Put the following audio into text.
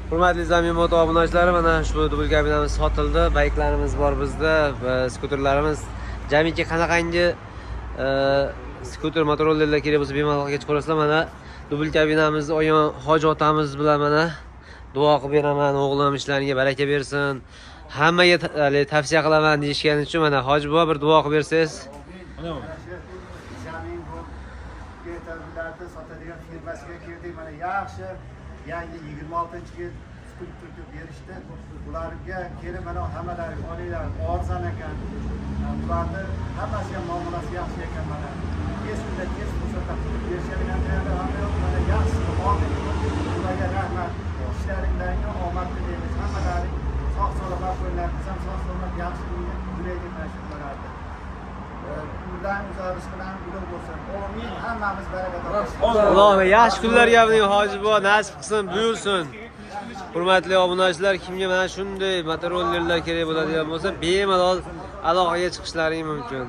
Hurmatli Zamin Moto obunachilari, mana shu dubl kabinamiz sotildi. Bayklarimiz bor bizda, skuterlarimiz. Jamiki qanaqangi skuter motorollerlar kerak bo'lsa bemalol kechib ko'rasizlar. Mana dubl kabinamizni oyon Hoji otamiz bilan mana duo qilib beraman, o'g'lim ishlariga baraka bersin. Hammaga tavsiya qilaman deyishgani uchun mana Hoji buva bir duo qilib bersangiz. Sotadigan firmasiga kirdik. Mana yaxshi yangi 26-yil skuter berishdi. Ularga kelib mana hammalari olinglar, arzon ekan. Ularni hammasiga muomalasi yaxshi ekan. Mana tez fursatda qilib berishadigan joylar hamma yo'q. Mana yaxshi omad. Ularga rahmat. Ishlaringlarga omad tilaymiz. Hammalari sog' salomat bo'linglar. Ham sog' salomat yaxshi bo'laylik mana shu kunlarda. Kundan uzarish bilan bular bo'lsin. Amin. Hammamiz baraka topamiz. Alloh yaxshi kunlarga Hoji buva nasib qilsin, buyursin. Hurmatli obunachilar, kimga mana shunday motorollerlar kerak bo'ladigan bo'lsa, bemalol aloqaga chiqishlaring mumkin.